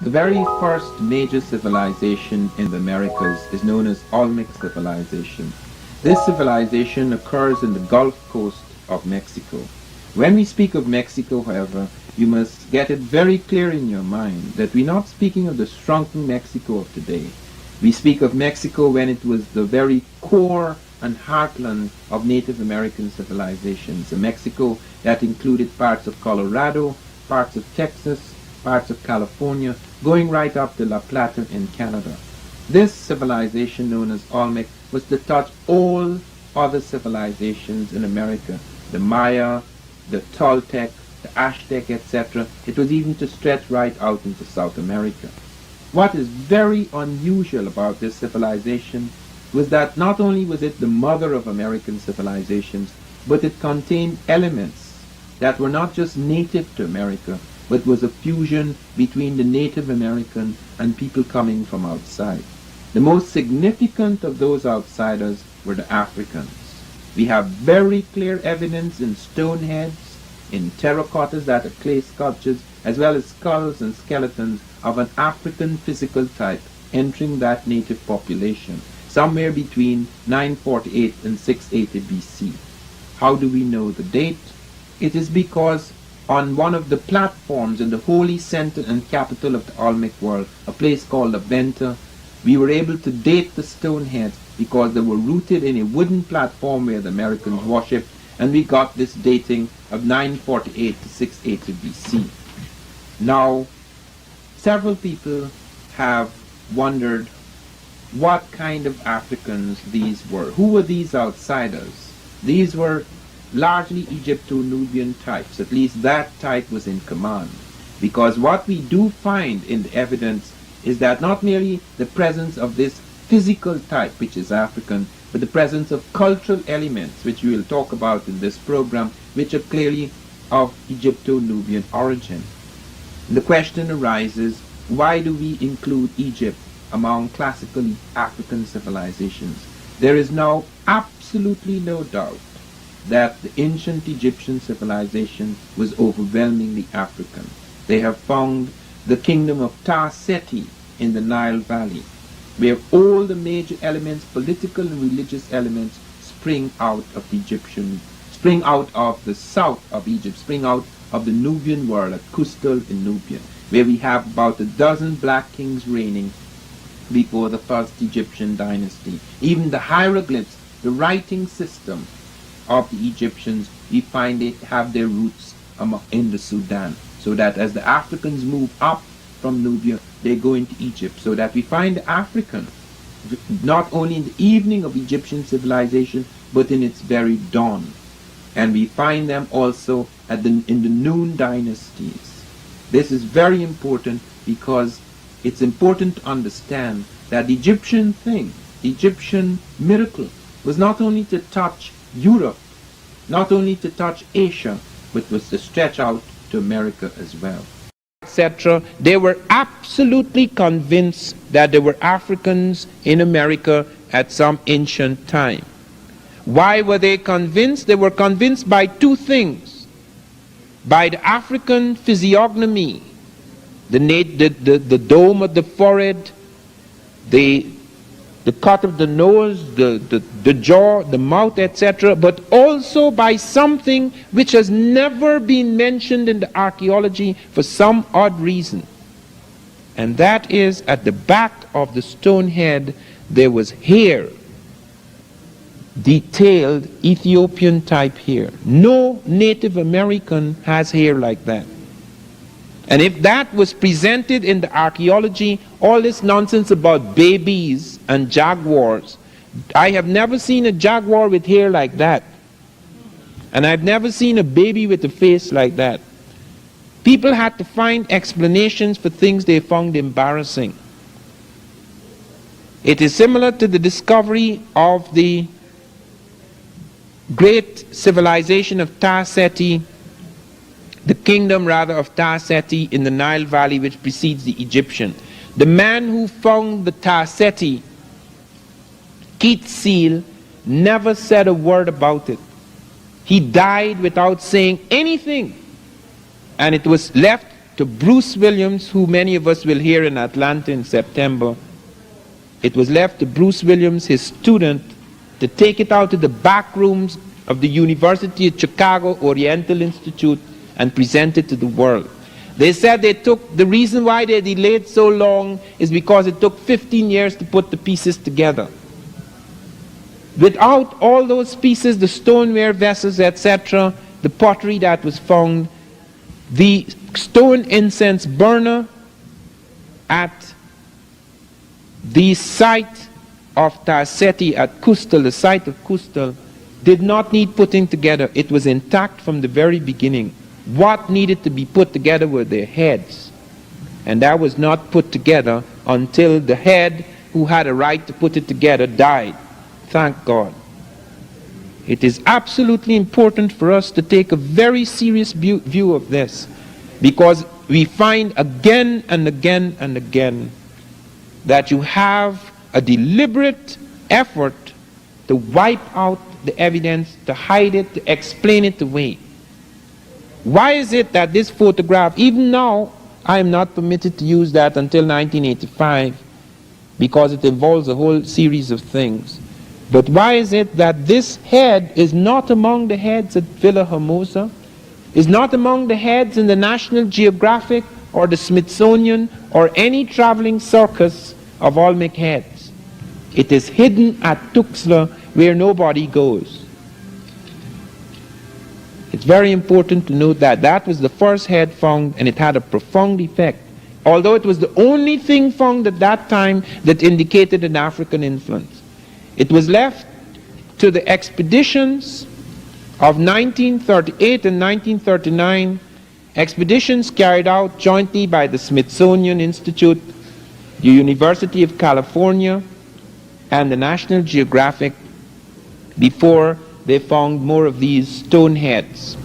The very first major civilization in the Americas is known as Olmec civilization. This civilization occurs in the Gulf Coast of Mexico. When we speak of Mexico, however, you must get it very clear in your mind that we're not speaking of the shrunken Mexico of today. We speak of Mexico when it was the very core and heartland of Native American civilizations. A Mexico that included parts of Colorado, parts of Texas, parts of California, going right up to La Plata in Canada. This civilization, known as Olmec, was to touch all other civilizations in America. The Maya, the Toltec, the Aztec, etc. It was even to stretch right out into South America. What is very unusual about this civilization was that not only was it the mother of American civilizations, but it contained elements that were not just native to America, but was a fusion between the Native American and people coming from outside. The most significant of those outsiders were the Africans. We have very clear evidence in stone heads, in terracottas that are clay sculptures, as well as skulls and skeletons of an African physical type entering that native population, somewhere between 948 and 680 BC. How do we know the date? It is because on one of the platforms in the holy center and capital of the Olmec world, a place called La Venta, we were able to date the stone heads because they were rooted in a wooden platform where the Americans worshipped, and we got this dating of 948 to 680 BC. Now, several people have wondered what kind of Africans these were. Who were these outsiders? These were largely Egypto-Nubian types. At least that type was in command. Because what we do find in the evidence is that not merely the presence of this physical type, which is African, but the presence of cultural elements, which we will talk about in this program, which are clearly of Egypto-Nubian origin. The question arises, why do we include Egypt among classically African civilizations? There is now absolutely no doubt that the ancient Egyptian civilization was overwhelmingly African. They have found the kingdom of Ta-Seti in the Nile Valley, where all the major elements, political and religious elements, spring out of the south of Egypt, spring out of the Nubian world at Custal in Nubia, where we have about a dozen black kings reigning before the first Egyptian dynasty. Even the hieroglyphs, the writing system of the Egyptians, we find it have their roots in the Sudan, so that as the Africans move up from Nubia, they go into Egypt, so that we find the African not only in the evening of Egyptian civilization, but in its very dawn. And we find them also in the noon dynasties. This is very important because it's important to understand that the Egyptian thing, the Egyptian miracle, was not only to touch Europe, not only to touch Asia, but was to stretch out to America as well, etc. They were absolutely convinced that there were Africans in America at some ancient time. Why were they convinced? They were convinced by two things. By the African physiognomy, the dome of the forehead, the cut of the nose, the jaw, the mouth, etc., but also by something which has never been mentioned in the archaeology for some odd reason. And that is, at the back of the stone head, there was hair, detailed Ethiopian type hair. No Native American has hair like that. And if that was presented in the archaeology, all this nonsense about babies and jaguars, I have never seen a jaguar with hair like that. And I've never seen a baby with a face like that. People had to find explanations for things they found embarrassing. It is similar to the discovery of the great civilization of Ta-Seti, the kingdom rather of Ta-Seti in the Nile Valley, which precedes the Egyptian. The man who found the Ta-Seti, Kitsil, never said a word about it. He died without saying anything. And it was left to Bruce Williams, who many of us will hear in Atlanta in September. It was left to Bruce Williams, his student, to take it out to the back rooms of the University of Chicago Oriental Institute and present it to the world. They said the reason why they delayed so long is because it took 15 years to put the pieces together. Without all those pieces, the stoneware vessels, etc., the pottery that was found, the stone incense burner at the site of Tarseti at Kustal, the site of Kustal, did not need putting together. It was intact from the very beginning. What needed to be put together were their heads. And that was not put together until the head who had a right to put it together died. Thank God. It is absolutely important for us to take a very serious view of this, because we find again and again and again that you have a deliberate effort to wipe out the evidence, to hide it, to explain it away. Why is it that this photograph, even now, I am not permitted to use that until 1985, because it involves a whole series of things. But why is it that this head is not among the heads at Villa Hermosa, is not among the heads in the National Geographic or the Smithsonian or any traveling circus of Olmec heads? It is hidden at Tuxtla, where nobody goes. It's very important to note that that was the first head found, and it had a profound effect, although it was the only thing found at that time that indicated an African influence. It was left to the expeditions of 1938 and 1939, expeditions carried out jointly by the Smithsonian Institute, the University of California, and the National Geographic, before they found more of these stone heads.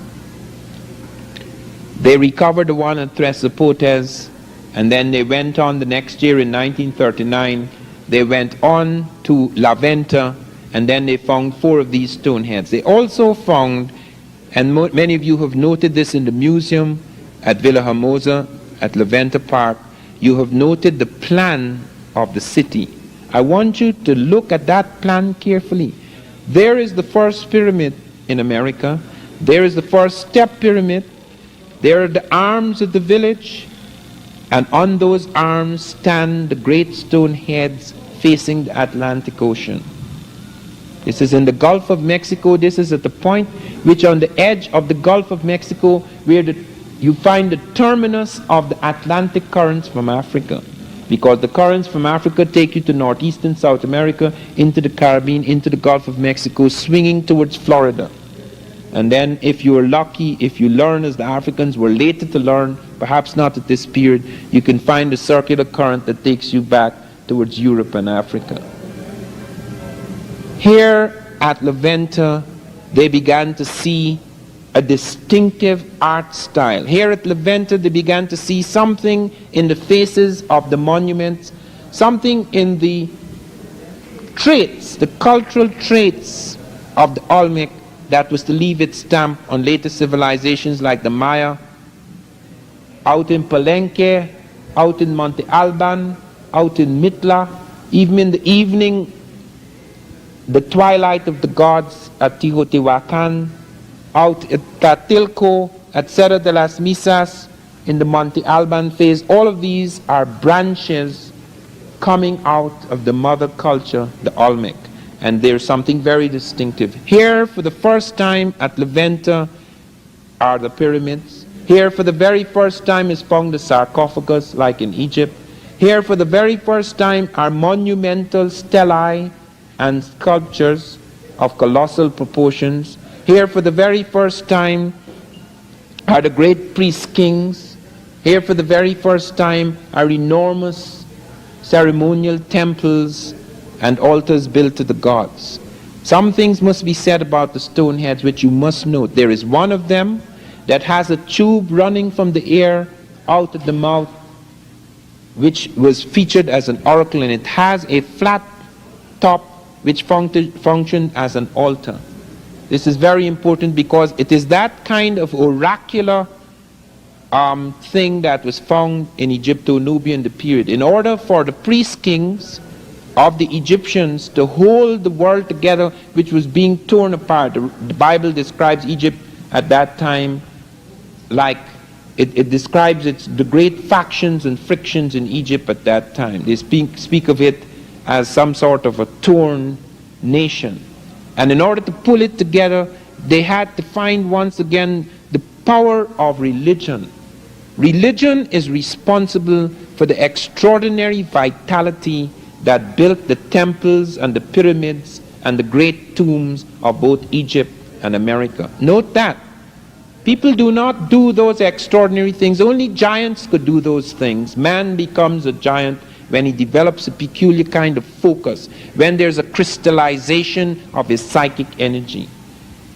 They recovered the one at Tres Zapotes, and then they went on the next year in 1939. They went on to La Venta, and then they found 4 of these stone heads. They also found, and many of you have noted this in the museum at Villa Hermosa, at La Venta Park, you have noted the plan of the city. I want you to look at that plan carefully. There is the first pyramid in America. There is the first step pyramid. There are the arms of the village. And on those arms stand the great stone heads facing the Atlantic Ocean. This is in the Gulf of Mexico. This is at the point which on the edge of the Gulf of Mexico where you find the terminus of the Atlantic currents from Africa. Because the currents from Africa take you to northeastern South America, into the Caribbean, into the Gulf of Mexico, swinging towards Florida. And then if you are lucky, if you learn as the Africans were later to learn, perhaps not at this period, you can find a circular current that takes you back towards Europe and Africa. Here at La Venta, they began to see a distinctive art style. Here at La Venta, they began to see something in the faces of the monuments, something in the traits, the cultural traits of the Olmec that was to leave its stamp on later civilizations like the Maya, out in Palenque, out in Monte Alban, out in Mitla, even in the evening, the twilight of the gods at Teotihuacan, out at Tatilco, at Cerro de las Misas, in the Monte Alban phase. All of these are branches coming out of the mother culture, the Olmec. And there's something very distinctive. Here, for the first time at La Venta, are the pyramids. Here, for the very first time, is found the sarcophagus, like in Egypt. Here, for the very first time, are monumental stelae and sculptures of colossal proportions. Here, for the very first time, are the great priest kings. Here, for the very first time, are enormous ceremonial temples and altars built to the gods. Some things must be said about the stone heads which you must note. There is one of them that has a tube running from the ear out at the mouth, which was featured as an oracle, and it has a flat top which functioned as an altar. This is very important because it is that kind of oracular thing that was found in Egypto-Nubian the period. In order for the priest kings of the Egyptians to hold the world together, which was being torn apart. The Bible describes Egypt at that time like it describes the great factions and frictions in Egypt at that time. They speak of it as some sort of a torn nation. And in order to pull it together, they had to find once again the power of religion. Religion is responsible for the extraordinary vitality that built the temples and the pyramids and the great tombs of both Egypt and America. Note that. People do not do those extraordinary things. Only giants could do those things. Man becomes a giant when he develops a peculiar kind of focus, when there's a crystallization of his psychic energy.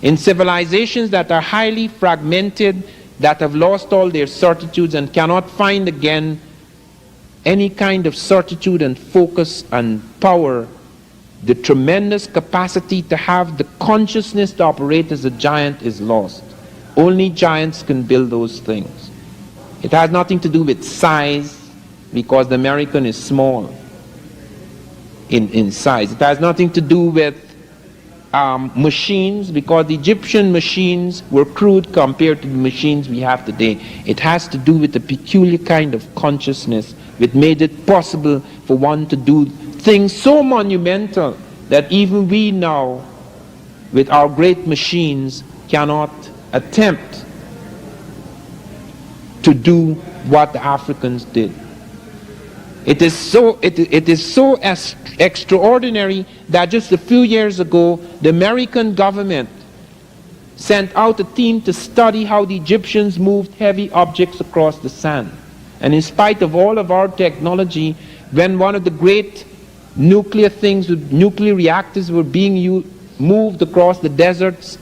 In civilizations that are highly fragmented, that have lost all their certitudes and cannot find again any kind of certitude and focus and power, the tremendous capacity to have the consciousness to operate as a giant is lost. Only giants can build those things. It has nothing to do with size, because the American is small in size. It has nothing to do with machines, because the Egyptian machines were crude compared to the machines we have today. It has to do with a peculiar kind of consciousness which made it possible for one to do things so monumental that even we now, with our great machines, cannot attempt to do what the Africans did. It is so extraordinary that just a few years ago, the American government sent out a team to study how the Egyptians moved heavy objects across the sand. And in spite of all of our technology, when one of the great nuclear things, nuclear reactors were being moved across the deserts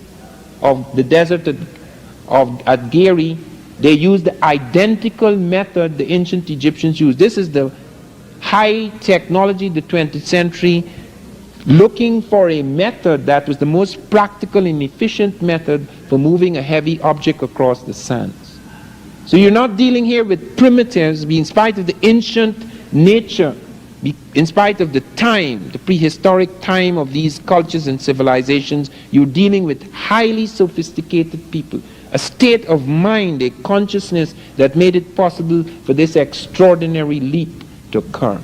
at Gary, they used the identical method the ancient Egyptians used. This is the high technology, the 20th century, looking for a method that was the most practical and efficient method for moving a heavy object across the sands. So you're not dealing here with primitives, in spite of the ancient nature, in spite of the time, the prehistoric time of these cultures and civilizations. You're dealing with highly sophisticated people, a state of mind, a consciousness that made it possible for this extraordinary leap to occur.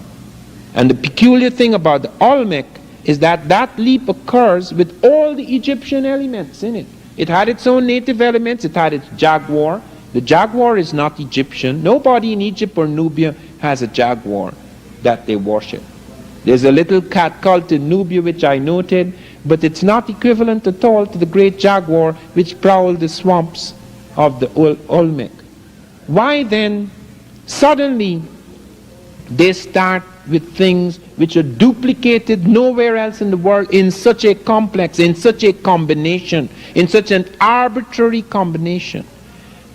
And the peculiar thing about the Olmec is that that leap occurs with all the Egyptian elements in it. It had its own native elements. It had its jaguar. The jaguar is not Egyptian. Nobody in Egypt or Nubia has a jaguar that they worship. There's a little cat cult in Nubia which I noted, but it's not equivalent at all to the great jaguar which prowled the swamps of the Olmec. Why then suddenly they start with things which are duplicated nowhere else in the world in such a complex, in such a combination, in such an arbitrary combination?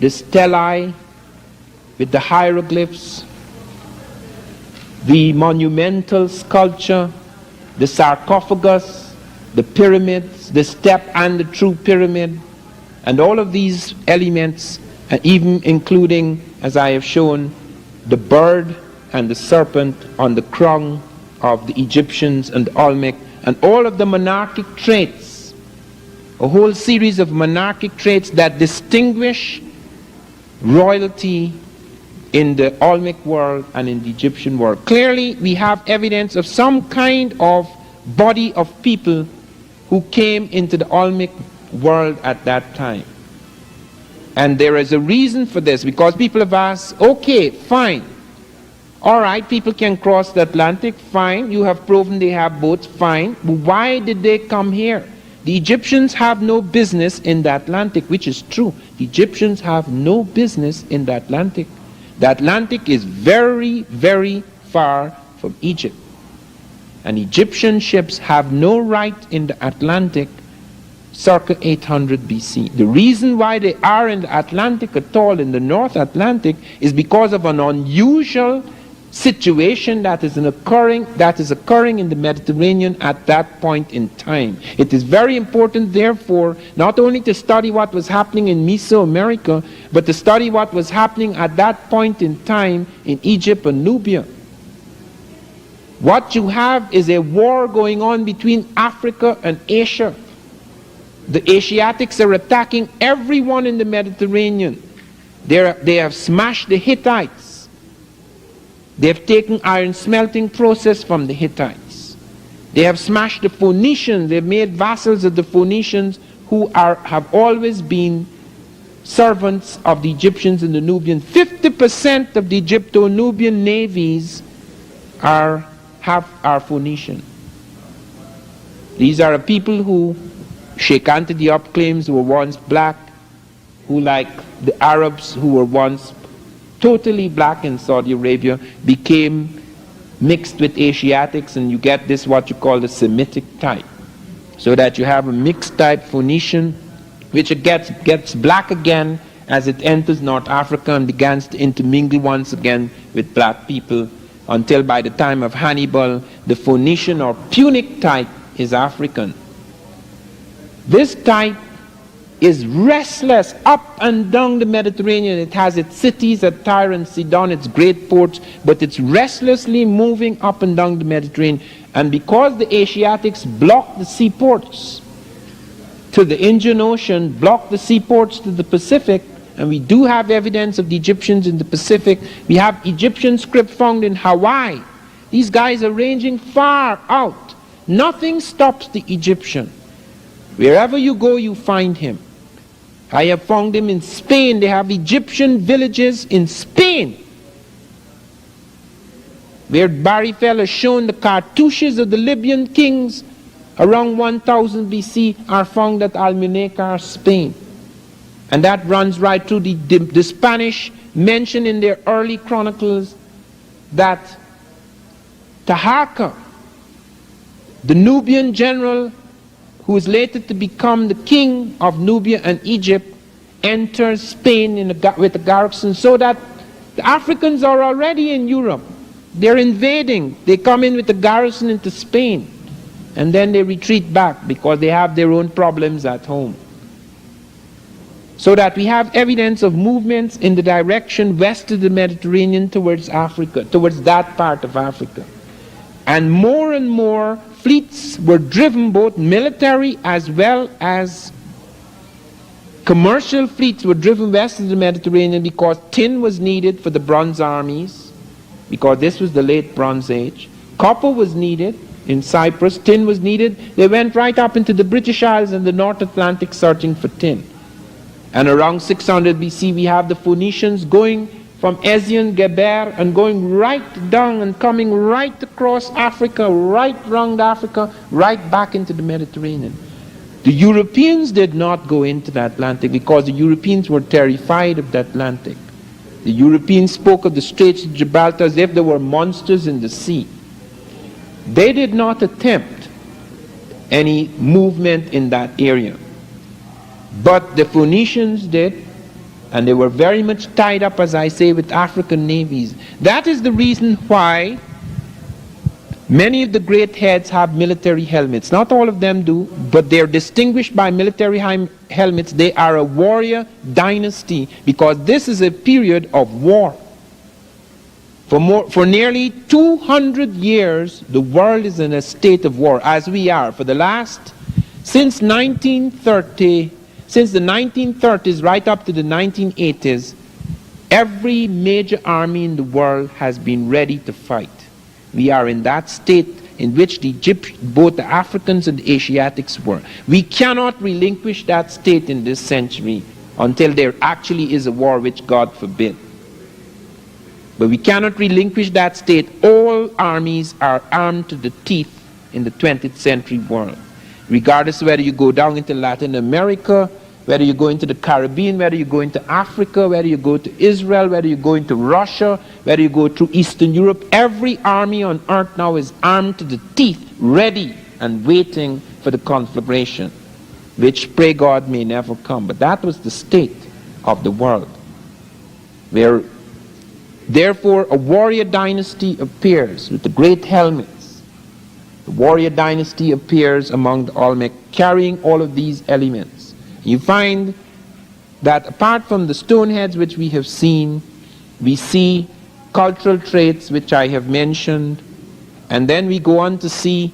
The stelae with the hieroglyphs, the monumental sculpture, the sarcophagus, the pyramids, the step and the true pyramid, and all of these elements, and even including, as I have shown, the bird and the serpent on the crown of the Egyptians and the Olmec, and all of the monarchic traits, a whole series of monarchic traits that distinguish royalty in the Olmec world and in the Egyptian world. Clearly, we have evidence of some kind of body of people who came into the Olmec world at that time. And there is a reason for this, because people have asked, okay, fine. All right, people can cross the Atlantic, fine. You have proven they have boats, fine. But why did they come here? The Egyptians have no business in the Atlantic, which is true. The Egyptians have no business in the Atlantic. The Atlantic is very, very far from Egypt. And Egyptian ships have no right in the Atlantic circa 800 BC. The reason why they are in the Atlantic at all, in the North Atlantic, is because of an unusual situation that is occurring in the Mediterranean at that point in time. It is very important, therefore, not only to study what was happening in Mesoamerica, but to study what was happening at that point in time in Egypt and Nubia. What you have is a war going on between Africa and Asia. The Asiatics are attacking everyone in the Mediterranean. They have smashed the Hittites. They have taken iron smelting process from the Hittites. They have smashed the Phoenicians. They have made vassals of the Phoenicians, who have always been servants of the Egyptians and the Nubians. 50% of the Egypto-Nubian navies are Phoenician. These are people who Sheikh Anta Diop claims were once black, who, like the Arabs who were once totally black in Saudi Arabia, became mixed with Asiatics, and you get this what you call the Semitic type. So that you have a mixed type Phoenician, which it gets black again as it enters North Africa and begins to intermingle once again with black people, until by the time of Hannibal, the Phoenician or Punic type is African. This type is restless up and down the Mediterranean. It has its cities at Tyre and Sidon, its great ports, but it's restlessly moving up and down the Mediterranean. And because the Asiatics block the seaports to the Indian Ocean, block the seaports to the Pacific, and we do have evidence of the Egyptians in the Pacific. We have Egyptian script found in Hawaii. These guys are ranging far out. Nothing stops the Egyptian. Wherever you go, you find him. I have found him in Spain. They have Egyptian villages in Spain, where Barry Fell has shown the cartouches of the Libyan kings around 1000 BC are found at Almunecar, Spain. And that runs right through the Spanish mention in their early chronicles that Taharqa, the Nubian general who is later to become the king of Nubia and Egypt, enters Spain with a garrison, so that the Africans are already in Europe. They're invading. They come in with a garrison into Spain, and then they retreat back because they have their own problems at home. So that we have evidence of movements in the direction west of the Mediterranean towards Africa, towards that part of Africa. And more fleets were driven, both military as well as commercial fleets were driven west of the Mediterranean, because tin was needed for the bronze armies, because this was the late Bronze Age. Copper was needed in Cyprus, tin was needed. They went right up into the British Isles and the North Atlantic searching for tin. And around 600 BC we have the Phoenicians going from Ezion Geber and going right down and coming right across Africa, right round Africa, right back into the Mediterranean. The Europeans did not go into the Atlantic because the Europeans were terrified of the Atlantic. The Europeans spoke of the Straits of Gibraltar as if there were monsters in the sea. They did not attempt any movement in that area. But the Phoenicians did, and they were very much tied up, as I say, with African navies. That is the reason why many of the great heads have military helmets. Not all of them do, but they're distinguished by military helmets. They are a warrior dynasty, because this is a period of war. For nearly 200 years, the world is in a state of war, as we are. Since the 1930s right up to the 1980s, every major army in the world has been ready to fight. We are in that state in which both the Africans and the Asiatics were. We cannot relinquish that state in this century until there actually is a war, which God forbid. But we cannot relinquish that state. All armies are armed to the teeth in the 20th century world. Regardless of whether you go down into Latin America, whether you go into the Caribbean, whether you go into Africa, whether you go to Israel, whether you go into Russia, whether you go through Eastern Europe, every army on earth now is armed to the teeth, ready and waiting for the conflagration, which, pray God, may never come. But that was the state of the world, where Therefore, a warrior dynasty appears with the great helmets. The warrior dynasty appears among the Olmec, carrying all of these elements. You find that apart from the stone heads which we have seen, we see cultural traits which I have mentioned, and then we go on to see,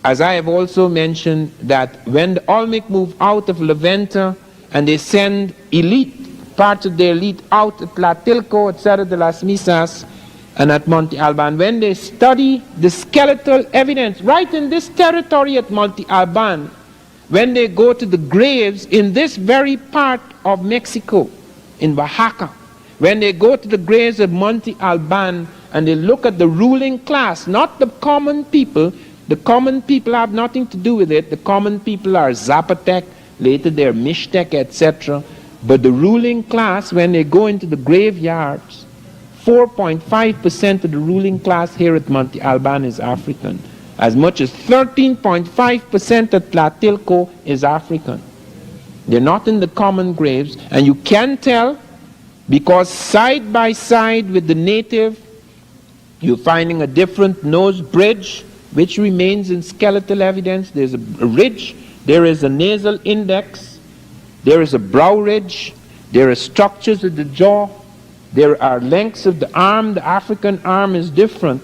as I have also mentioned, that when the Olmec move out of Levanta and they send parts of their elite out at Tlatilco, at Cerro de las Misas, and at Monte Alban, when they study the skeletal evidence right in this territory at Monte Alban, when they go to the graves in this very part of Mexico, in Oaxaca, when they go to the graves of Monte Alban and they look at the ruling class, not the common people have nothing to do with it. The common people are Zapotec, later they're Mixtec, etc. But the ruling class, when they go into the graveyards, 4.5% of the ruling class here at Monte Alban is African. As much as 13.5% at Tlatilco is African. They're not in the common graves, and you can tell because side by side with the native, you're finding a different nose bridge, which remains in skeletal evidence. There's a ridge, there is a nasal index, there is a brow ridge, there are structures of the jaw, there are lengths of the arm. The African arm is different.